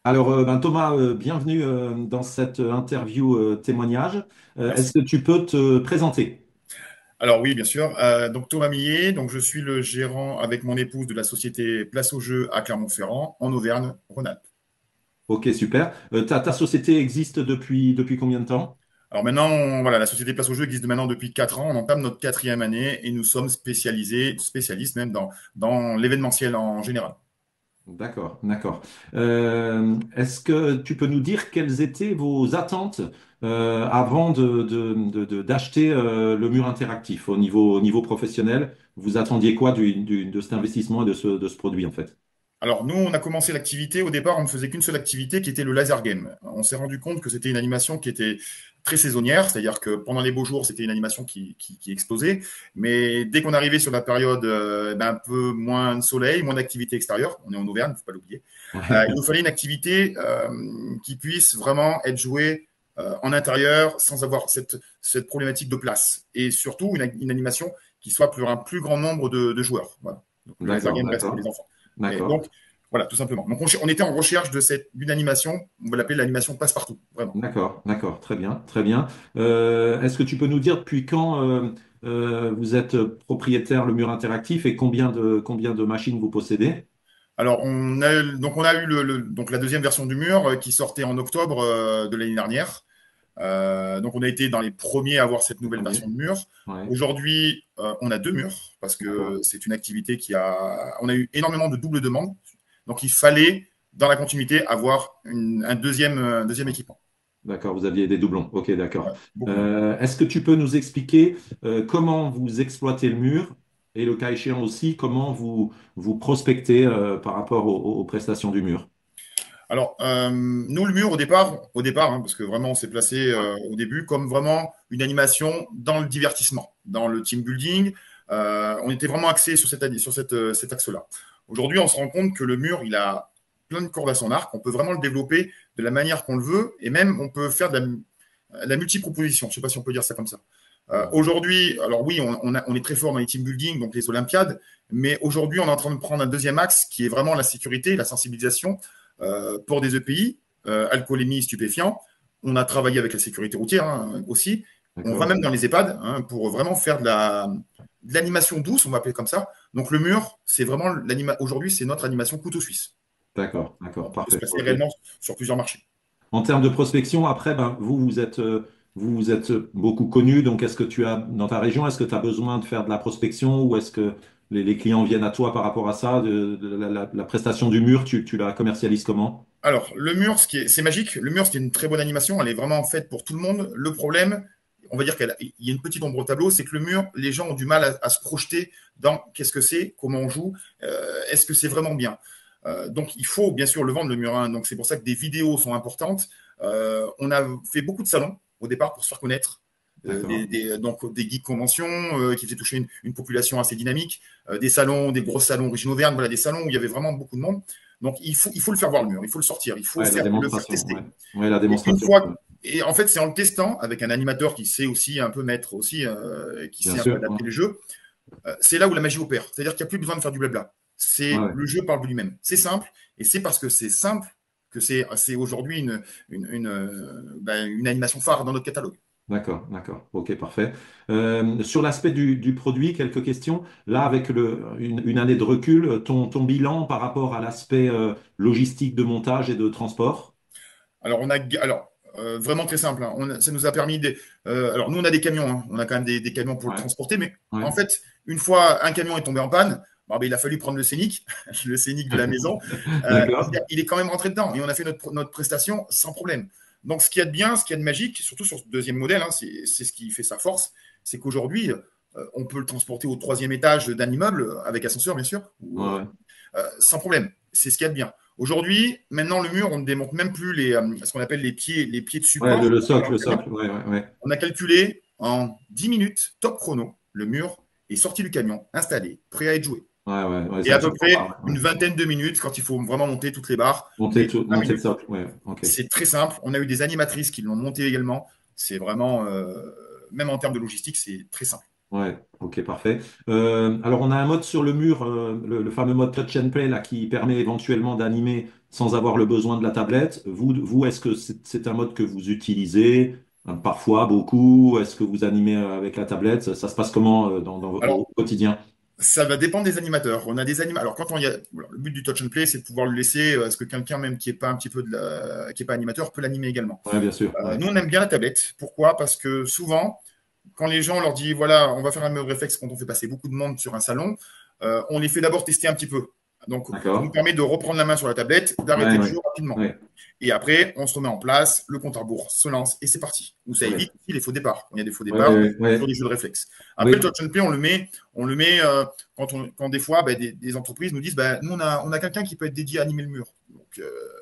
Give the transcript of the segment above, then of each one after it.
Alors, Thomas, bienvenue dans cette interview témoignage. Est-ce Merci. que tu peux te présenter? Alors oui, bien sûr. Donc Thomas Millet, donc je suis le gérant avec mon épouse de la société Place au Jeu à Clermont-Ferrand, en Auvergne-Rhône-Alpes. Ok, super. Ta société existe depuis combien de temps? Alors maintenant, voilà, la société Place au Jeu existe maintenant depuis 4 ans. On entame notre quatrième année et nous sommes spécialistes même dans l'événementiel en général. D'accord, d'accord. Est-ce que tu peux nous dire quelles étaient vos attentes avant d'acheter le mur interactif au niveau professionnel? Vous attendiez quoi de cet investissement et de ce produit en fait? Alors nous, on a commencé l'activité. Au départ, on ne faisait qu'une seule activité qui était le laser game. On s'est rendu compte que c'était une animation qui était très saisonnière, c'est-à-dire que pendant les beaux jours, c'était une animation qui explosait. Mais dès qu'on arrivait sur la période un peu moins de soleil, moins d'activité extérieure, on est en Auvergne, il ne faut pas l'oublier, il nous fallait une activité qui puisse vraiment être jouée en intérieur sans avoir cette problématique de place. Et surtout, une animation qui soit pour un plus grand nombre de joueurs. Voilà. Donc le laser D'accord, game reste pour les d'accord, enfants. Et d'accord. donc, voilà, tout simplement. Donc, on était en recherche d'une animation, on va l'appeler l'animation passe-partout, vraiment. D'accord, d'accord, très bien, très bien. Est-ce que tu peux nous dire depuis quand vous êtes propriétaire le mur interactif et combien de machines vous possédez? Alors, on a eu donc la deuxième version du mur qui sortait en octobre de l'année dernière. Donc, on a été dans les premiers à avoir cette Le nouvelle premier? version de mur. Ouais, Aujourd'hui, on a deux murs parce que d'accord. c'est une activité on a eu énormément de doubles demandes. Donc, il fallait, dans la continuité, avoir un deuxième équipement. D'accord, vous aviez des doublons. Ok, d'accord. Ouais, beaucoup même. Est-ce que tu peux nous expliquer comment vous exploitez le mur et le cas échéant aussi, comment vous prospectez par rapport aux prestations du mur? Alors, nous, le mur, au départ hein, parce que vraiment, on s'est placé au début comme vraiment une animation dans le divertissement, dans le team building. On était vraiment axé cet axe-là. Aujourd'hui, on se rend compte que le mur, il a plein de cordes à son arc. On peut vraiment le développer de la manière qu'on le veut et même on peut faire de la multiproposition. Je ne sais pas si on peut dire ça comme ça. Aujourd'hui, alors oui, on est très fort dans les team building, donc les Olympiades, mais aujourd'hui, on est en train de prendre un deuxième axe qui est vraiment la sécurité, la sensibilisation pour des EPI, alcoolémie, stupéfiants. On a travaillé avec la sécurité routière hein, aussi. On va D'accord? même dans les EHPAD hein, pour vraiment faire de l'animation douce, on va appeler comme ça. Donc le mur, c'est vraiment aujourd'hui, c'est notre animation couteau suisse. Voilà. D'accord, d'accord, On peut se parfait. passer Ok. réellement sur plusieurs marchés. En termes de prospection, après, ben, vous êtes beaucoup connu. Donc, est-ce que tu as, dans ta région, est-ce que tu as besoin de faire de la prospection ou est-ce que les clients viennent à toi par rapport à ça? La prestation du mur, tu la commercialises comment? Alors, le mur, c'est magique. Le mur, c'est une très bonne animation. Elle est vraiment faite pour tout le monde. Le problème, on va dire qu'il y a une petite ombre au tableau, c'est que le mur, les gens ont du mal à se projeter dans qu'est-ce que c'est, comment on joue, est-ce que c'est vraiment bien. Donc, il faut bien sûr le vendre, le mur. Hein. Donc, c'est pour ça que des vidéos sont importantes. On a fait beaucoup de salons au départ pour se faire connaître. D'accord. Donc des geeks conventions qui faisaient toucher une population assez dynamique, des salons, des gros salons Origine Auvergne, voilà, des salons où il y avait vraiment beaucoup de monde. Donc il faut le faire voir le mur, il faut le sortir, il faut Ouais, la le faire démonstration. Ouais, tester. ouais, la Et une démonstration. Ouais. fois, et en fait, c'est en le testant avec un animateur qui sait aussi un peu mettre aussi, qui Bien sait un peu sûr. Ouais. adapter le jeu, c'est là où la magie opère. C'est-à-dire qu'il n'y a plus besoin de faire du blabla. Ouais, C'est ouais. le jeu parle de lui-même. C'est simple, et c'est parce que c'est simple que c'est aujourd'hui une animation phare dans notre catalogue. D'accord, d'accord. Ok, parfait. Sur l'aspect du produit, quelques questions. Là, avec une année de recul, ton bilan par rapport à l'aspect logistique de montage et de transport? Alors, vraiment très simple. Hein. Ça nous a permis alors, nous, on a des camions. Hein. On a quand même des camions pour le Ouais, transporter. Mais ouais. en fait, une fois un camion est tombé en panne, bon, ben, il a fallu prendre le Scénic, le Scénic de la maison. D'accord. Il est quand même rentré dedans. Et on a fait notre prestation sans problème. Donc, ce qu'il y a de bien, ce qu'il y a de magique, surtout sur ce deuxième modèle, hein, c'est ce qui fait sa force, c'est qu'aujourd'hui, on peut le transporter au troisième étage d'un immeuble, avec ascenseur, bien sûr, Ouais, ouais. sans problème. C'est ce qu'il y a de bien. Aujourd'hui, maintenant, le mur, on ne démonte même plus ce qu'on appelle les pieds de Ouais, support. le Dans socle, le le camion. socle. Ouais, ouais, ouais. On a calculé en 10 minutes, top chrono, le mur est sorti du camion, installé, prêt à être joué. Ouais, ouais, ouais, Et à peu ça prend près pas. Ouais, une ouais. vingtaine de minutes quand il faut vraiment monter toutes les barres. Monter, Mais 20 monter le minutes, socle. Ouais, ok. c'est très simple. On a eu des animatrices qui l'ont monté également. C'est vraiment, même en termes de logistique, c'est très simple. Ouais, ok, parfait. Alors, on a un mode sur le mur, le fameux mode Touch and Play, là, qui permet éventuellement d'animer sans avoir le besoin de la tablette. Vous, est-ce que c'est un mode que vous utilisez parfois, beaucoup? Est-ce que vous animez avec la tablette? Ça se passe comment au Alors, quotidien? ça va dépendre des animateurs. On a des animateurs. Alors, quand on y a, voilà, le but du touch and play, c'est de pouvoir le laisser. Est-ce que quelqu'un même qui est pas un petit peu qui est pas animateur peut l'animer également. Ouais, bien sûr. Ouais, Nous, on aime bien la tablette. Pourquoi? Parce que souvent, quand les gens leur disent, voilà, on va faire un mur réflexe quand on fait passer beaucoup de monde sur un salon, on les fait d'abord tester un petit peu. Donc, ça nous d'accord. permet de reprendre la main sur la tablette, d'arrêter Ouais, le ouais, jeu rapidement. ouais, Et après, on se remet en place, le compte à rebours se lance et c'est parti. Ou ça ouais, évite aussi les faux départs. Quand il y a des faux ouais, départs ouais, sur ouais. des jeux de réflexe. Après, le Oui, touch and play, on le met quand des fois des entreprises nous disent, nous on a quelqu'un qui peut être dédié à animer le mur. Donc,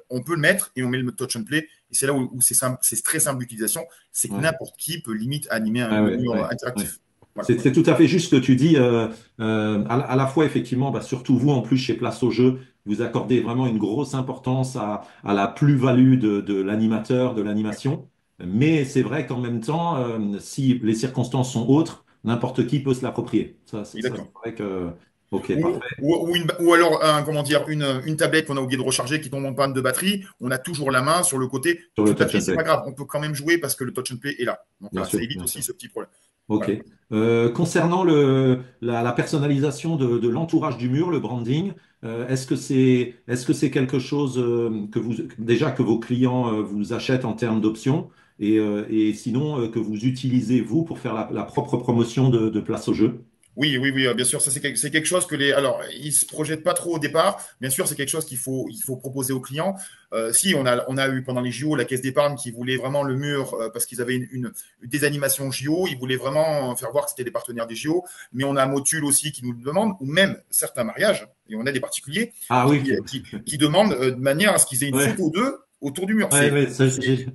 on peut le mettre et on met le touch and play. Et c'est là où c'est simple, c'est très simple d'utilisation. C'est que ouais, n'importe qui peut limite animer ouais, le ouais, mur ouais, ouais. interactif. Voilà. C'est tout à fait juste ce que tu dis. À la fois, effectivement, bah, surtout vous, en plus, chez Place au Jeu, vous accordez vraiment une grosse importance à la plus-value de l'animateur, de l'animation. Mais c'est vrai qu'en même temps, si les circonstances sont autres, n'importe qui peut se l'approprier. Ça, c'est Exactement. vrai que... Ok, Ou, parfait. ou alors, comment dire, une tablette qu'on a oublié de recharger qui tombe en panne de batterie, on a toujours la main sur le côté. Sur le Toute touch batterie, and c'est pas play, grave, on peut quand même jouer parce que le touch and play est là. Donc bien voilà, ça sûr, évite bien aussi sûr. ce petit problème. Ok. Voilà. Concernant la personnalisation de l'entourage du mur, le branding, est-ce que c'est quelque chose déjà que vos clients vous achètent en termes d'options et sinon que vous utilisez vous pour faire la propre promotion de place au jeu? Oui, bien sûr, ça c'est quelque chose que les. Alors, ils se projettent pas trop au départ. Bien sûr, c'est quelque chose qu'il faut proposer aux clients. Si on a eu pendant les JO la caisse d'épargne qui voulait vraiment le mur parce qu'ils avaient des animations JO, ils voulaient vraiment faire voir que c'était des partenaires des JO. Mais on a Motul aussi qui nous le demande, ou même certains mariages, et on a des particuliers Ah oui, qui demandent de manière à ce qu'ils aient une ouais, photo d'eux autour du mur. ouais, ouais, ouais. J'ai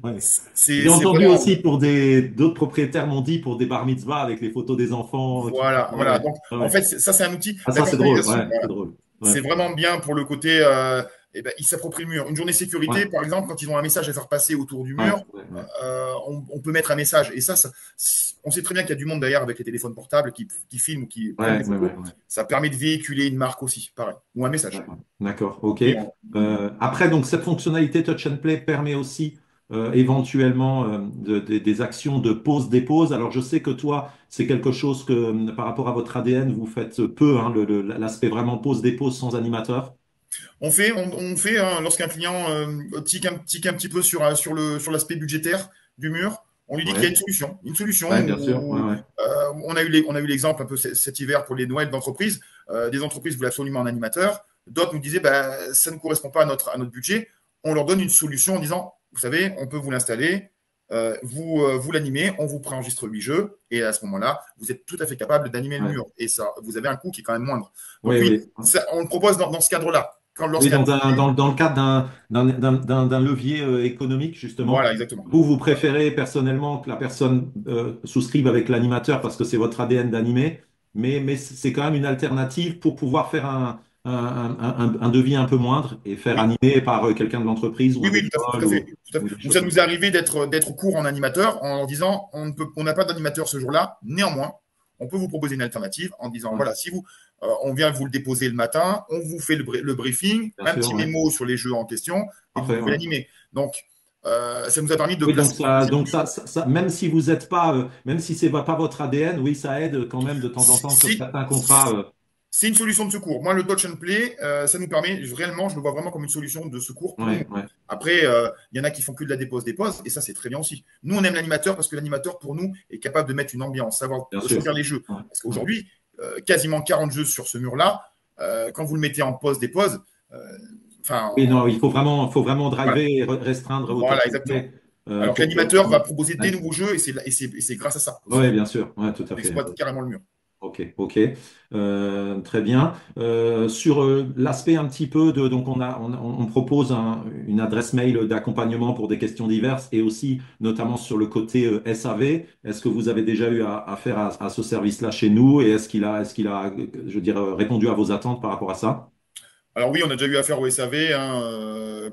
C'est entendu vraiment. aussi pour d'autres propriétaires m'ont dit pour des bar mitzvahs avec les photos des enfants qui. Ouais, Voilà. ouais, Donc, ouais, en ouais. fait, ça, c'est un outil. Ah La ça c'est drôle, personnalisation, ouais, c'est drôle. Ouais, c'est vraiment bien pour le côté, il s'approprie le mur. Une journée ouais, sécurité, par exemple, quand ils ont un message à faire passer autour du ouais, mur, ouais, ouais. on peut mettre un message. Et on sait très bien qu'il y a du monde d'ailleurs avec les téléphones portables qui filment ou qui prennent Ouais, des ouais, photos. ouais, ouais. Ça permet de véhiculer une marque aussi, pareil, ou un message. D'accord, d'accord, ok. Et Après, donc, cette fonctionnalité Touch and Play permet aussi éventuellement des actions de pause-dépose. Alors, je sais que toi, c'est quelque chose que, par rapport à votre ADN, vous faites peu, hein, l'aspect vraiment pause-dépose sans animateur. on fait lorsqu'un client tique un petit peu sur l'aspect budgétaire du mur, on lui dit qu'il y a Ouais, une solution. Une solution ouais, bien sûr. Ouais, où ouais, on a eu l'exemple un peu cet hiver pour les Noëls d'entreprises. Des entreprises voulaient absolument un animateur. D'autres nous disaient ça ne correspond pas à notre budget. On leur donne une solution en disant, vous savez, on peut vous l'installer, vous l'animez, on vous préenregistre 8 jeux, et à ce moment-là, vous êtes tout à fait capable d'animer le ouais. mur. Et ça, vous avez un coût qui est quand même moindre. Donc Oui, oui, oui. on le propose dans ce cadre-là. Oui, Lorsqu'un dans le cadre d'un levier économique, justement. Voilà, exactement. Vous préférez personnellement que la personne souscrive avec l'animateur parce que c'est votre ADN d'animer, mais c'est quand même une alternative pour pouvoir faire un devis un peu moindre et faire Oui, animer par quelqu'un de l'entreprise ou oui, un oui, tout à fait, tout bénévole à fait, tout à ou fait. des Ou choses ça comme nous est ça. arrivé d'être court en animateur en disant on n'a pas d'animateur ce jour-là. Néanmoins, on peut vous proposer une alternative en disant Ouais, voilà, si on vient vous le déposer le matin, on vous fait le briefing, bien un sûr, petit ouais. mémo sur les jeux en question et vous Parfait, pouvez ouais. l'animer. Donc, ça nous a permis de Oui, placer. même si vous êtes pas, même si c'est pas votre ADN, oui, ça aide quand même de temps en temps sur Si, certains contrats. c'est une solution de secours. Moi, le touch and play, ça nous permet réellement, je le vois vraiment comme une solution de secours pour nous. Ouais, ouais, Après, il y en a qui font que de la dépose, et ça, c'est très bien aussi. Nous, on aime l'animateur parce que l'animateur, pour nous, est capable de mettre une ambiance, savoir bien sûr. choisir les jeux. Ouais, Parce ouais. qu'aujourd'hui, quasiment 40 jeux sur ce mur-là, quand vous le mettez en pause-dépose, enfin, Oui, non, faut vraiment voilà, driver et restreindre au touch voilà, and exactement. play Alors que pour que. l'animateur va proposer des Ouais, nouveaux jeux, et c'est grâce à ça aussi. ouais, bien sûr, ouais, tout à On fait. exploite carrément le mur. Ok, ok. Très bien. Sur l'aspect un petit peu de, donc on propose une adresse mail d'accompagnement pour des questions diverses et aussi notamment sur le côté SAV. Est-ce que vous avez déjà eu affaire à ce service-là chez nous et est-ce qu'il a, je veux dire, répondu à vos attentes par rapport à ça? Alors oui, on a déjà eu affaire au SAV hein,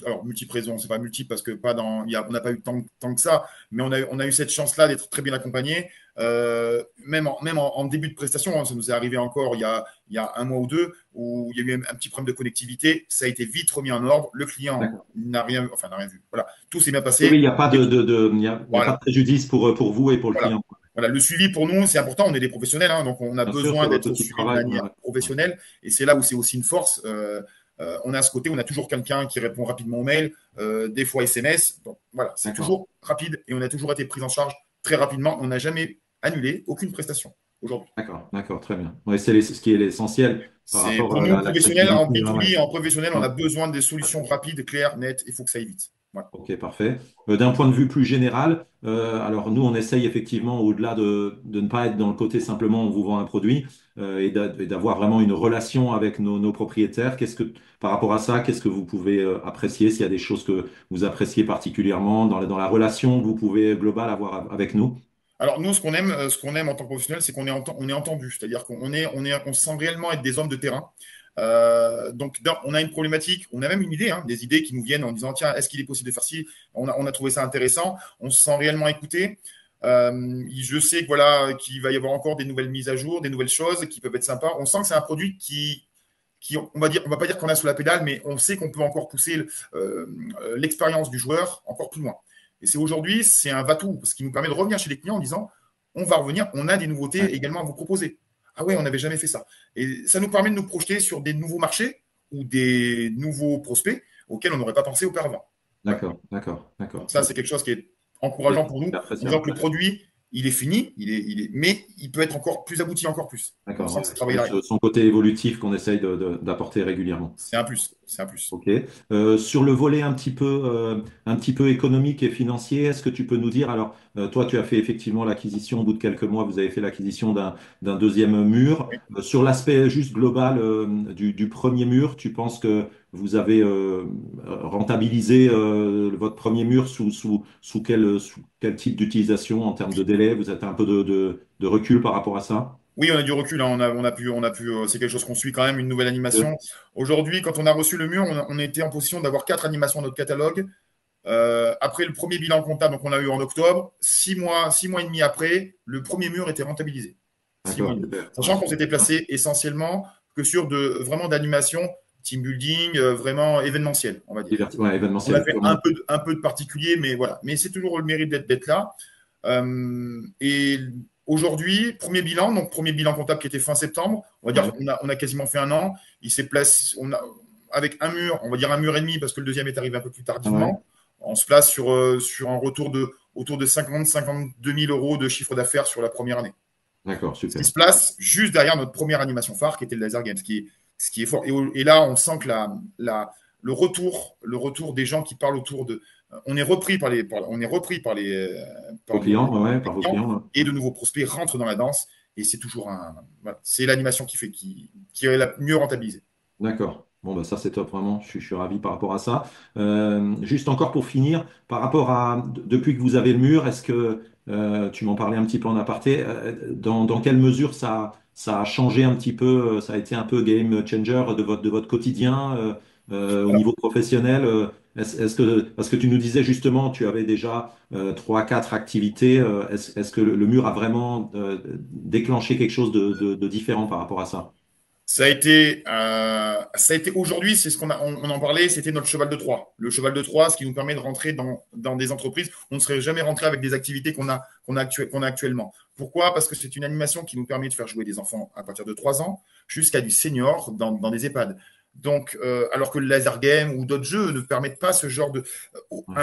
alors multiples raisons, c'est pas multiple parce que pas dans, on n'a pas eu tant que ça, mais on a eu cette chance-là d'être très bien accompagné. Même en début de prestation, hein, ça nous est arrivé encore il y a un mois ou deux où il y a eu un petit problème de connectivité, ça a été vite remis en ordre, le client D'accord. n'a rien vu. Voilà, tout s'est bien Oui, oui, il passé. n'y a pas il y a pas de Voilà, préjudice pour vous et pour le voilà. client. Voilà, le suivi pour nous, c'est important. On est des professionnels, hein, donc on a Bien sûr, besoin c'est votre d'être outil de suivi de travail. Ouais, manière ouais. professionnelle. Et c'est là où c'est aussi une force. On a ce côté, on a toujours quelqu'un qui répond rapidement aux mails, des fois SMS. Donc voilà, c'est D'accord. toujours rapide et on a toujours été pris en charge très rapidement. On n'a jamais annulé aucune prestation aujourd'hui. D'accord, d'accord, très bien. Ouais, ce qui est l'essentiel par C'est rapport pour à nous, la professionnels, en crédibilité. Ouais, ouais. B2B, en professionnel, on Ouais. a besoin des solutions rapides, claires, nettes. Il faut que ça aille vite. Voilà. Ok, parfait. D'un point de vue plus général, alors nous, on essaye effectivement, au-delà de ne pas être dans le côté simplement on vous vend un produit, et d'avoir vraiment une relation avec nos propriétaires. Par rapport à ça, qu'est-ce que vous pouvez apprécier, s'il y a des choses que vous appréciez particulièrement dans la relation que vous pouvez globale avoir avec nous? Alors nous, ce qu'on aime en tant que professionnel, c'est on est entendu, c'est-à-dire on se sent réellement être des hommes de terrain. Donc on a une problématique, on a même une idée, hein, des idées qui nous viennent en disant tiens, est-ce qu'il est possible de faire ci? On a trouvé ça intéressant, on se sent réellement écouté. Je sais que voilà qu'il va y avoir encore des nouvelles mises à jour, des nouvelles choses qui peuvent être sympas. On sent que c'est un produit qui on va pas dire qu'on a sous la pédale, mais on sait qu'on peut encore pousser l'expérience du joueur encore plus loin. Et c'est aujourd'hui, c'est un va-tout, ce qui nous permet de revenir chez les clients en disant on va revenir, on a des nouveautés également à vous proposer. Ah ouais, on n'avait jamais fait ça. Et ça nous permet de nous projeter sur des nouveaux marchés ou des nouveaux prospects auxquels on n'aurait pas pensé auparavant. Voilà. D'accord, d'accord, Donc d'accord. ça, Ok, c'est quelque chose qui est c'est encourageant pour nous, en disant appréciable. que le produit, il est fini, mais il peut être encore plus abouti, encore plus. On D'accord, sent ouais. que c'est travaillé Avec derrière. son côté évolutif qu'on essaye d'apporter régulièrement. C'est un plus. C'est un plus. Ok. Sur le volet un petit peu économique et financier, est-ce que tu peux nous dire, alors toi tu as fait effectivement l'acquisition, au bout de quelques mois, vous avez fait l'acquisition d'un deuxième mur. Oui. Sur l'aspect juste global du premier mur, tu penses que vous avez rentabilisé votre premier mur sous quel type d'utilisation en termes de délai? Vous avez un peu de recul par rapport à ça? Oui, on a du recul, hein. C'est quelque chose qu'on suit quand même, une nouvelle animation. Aujourd'hui, quand on a reçu le mur, on était en position d'avoir 4 animations dans notre catalogue. Après le premier bilan comptable, donc on l'a eu en octobre, 6 mois et demi après, le premier mur était rentabilisé. 6 mois et D'accord, demi. super. Ouais, Sachant qu'on s'était super. placé essentiellement que sur vraiment d'animation, team building, vraiment événementiel, on va dire. Ouais, On a événementiel, fait purement. un peu de particulier, mais voilà. Mais c'est toujours le mérite d'être là. Et aujourd'hui, premier bilan comptable qui était fin septembre. On va dire Ouais, qu'on a quasiment fait un an. Il s'est placé, avec un mur, on va dire un mur et demi, parce que le deuxième est arrivé un peu plus ouais, tardivement. On se place sur un retour autour de 52 000 euros de chiffre d'affaires sur la première année. d'accord, Ce qui super. se place juste derrière notre première animation phare, qui était le Laser Game, ce qui est fort. Et là, on sent que le retour des gens qui parlent autour de. On est repris Vos par clients, ouais, ouais, les par vos clients clients. et de nouveaux prospects rentrent dans la danse. Et c'est toujours voilà, c'est l'animation qui est la mieux rentabilisée. D'accord. Bon, bah ça c'est top, vraiment. Je suis ravi par rapport à ça. Juste encore pour finir, par rapport depuis que vous avez le mur, est-ce que tu m'en parlais un petit peu en aparté, dans quelle mesure ça a changé un petit peu, ça a été un peu game changer de votre quotidien au Alors, niveau professionnel? Est-ce que, parce que tu nous disais justement, tu avais déjà trois, quatre activités, est-ce que le mur a vraiment déclenché quelque chose de différent par rapport à ça? ça a été aujourd'hui, c'est ce on en parlait, c'était notre cheval de Troie. Le cheval de Troie, ce qui nous permet de rentrer dans des entreprises. On ne serait jamais rentré avec des activités qu'on a actuellement. Pourquoi? Parce que c'est une animation qui nous permet de faire jouer des enfants à partir de 3 ans jusqu'à du senior dans des EHPAD. Donc, alors que le laser game ou d'autres jeux ne permettent pas ce genre Ouais.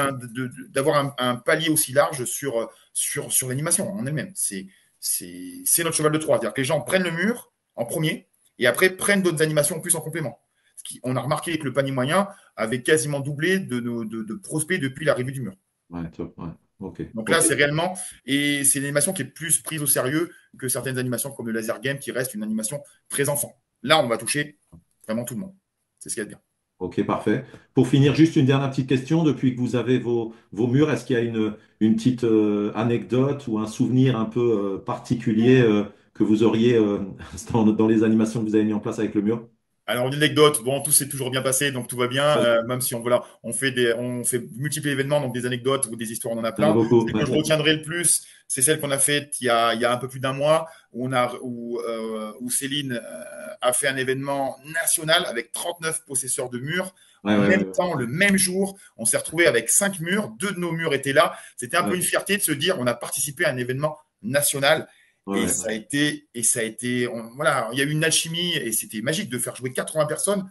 d'avoir un palier aussi large sur l'animation en elle-même. C'est notre cheval de Troie. C'est-à-dire que les gens prennent le mur en premier et après prennent d'autres animations en plus en complément. On a remarqué que le panier moyen avait quasiment doublé de prospects depuis l'arrivée du mur. Ouais, top, ouais. Ok, Donc là, ok, c'est réellement, et c'est une animation qui est plus prise au sérieux que certaines animations comme le laser game qui reste une animation très enfant. Là, on va toucher vraiment tout le monde. C'est ce qu'il y a de bien. ok, parfait. Pour finir, juste une dernière petite question. Depuis que vous avez vos murs, est-ce qu'il y a une petite anecdote ou un souvenir un peu particulier que vous auriez dans les animations que vous avez mis en place avec le mur? Alors, une anecdote, bon, tout s'est toujours bien passé, donc tout va bien, Ouais, même si voilà, on fait multiples événements, donc des anecdotes ou des histoires, on en a il y en a plein. beaucoup. Celle Ouais, que je retiendrai le plus, c'est celle qu'on a faite il y a un peu plus d'un mois, où Céline a fait un événement national avec 39 possesseurs de murs. ouais, En ouais, même ouais, temps, le même jour, on s'est retrouvé avec 5 murs, deux de nos murs étaient là. C'était un peu ouais, une fierté de se dire, on a participé à un événement national. ouais, ouais, ouais. Voilà, il y a eu une alchimie et c'était magique de faire jouer 80 personnes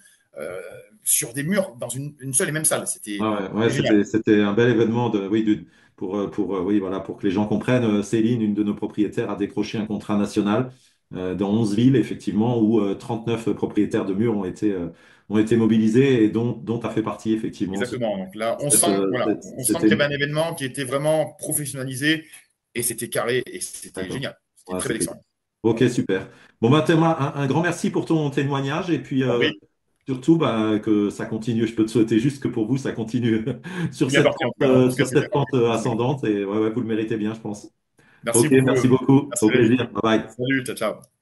sur des murs dans une seule et même salle. Ouais, ouais, ouais, C'était génial. c'était un bel événement oui, oui, voilà, pour que les gens comprennent. Céline, une de nos propriétaires, a décroché un contrat national dans 11 villes, effectivement, où 39 propriétaires de murs ont été mobilisés et dont a fait partie, effectivement. Exactement. Donc là, on sent C'était qu'il y avait un événement qui était vraiment professionnalisé et c'était carré et c'était d'accord. génial. C'était une Ouais, très belle c'était expérience. ok, super. Bon, bah, Thomas, un grand merci pour ton témoignage et puis Je t'en prie. surtout bah, que ça continue. Je peux te souhaiter juste que pour vous, ça continue Bien parti en tout cas. En tout cas, sur c'est bien. cette pente ascendante et ouais, ouais, vous le méritez bien, je pense. Ok, Merci beaucoup. merci beaucoup. Merci Au Rémi. plaisir. Bye bye. Salut, ciao, ciao.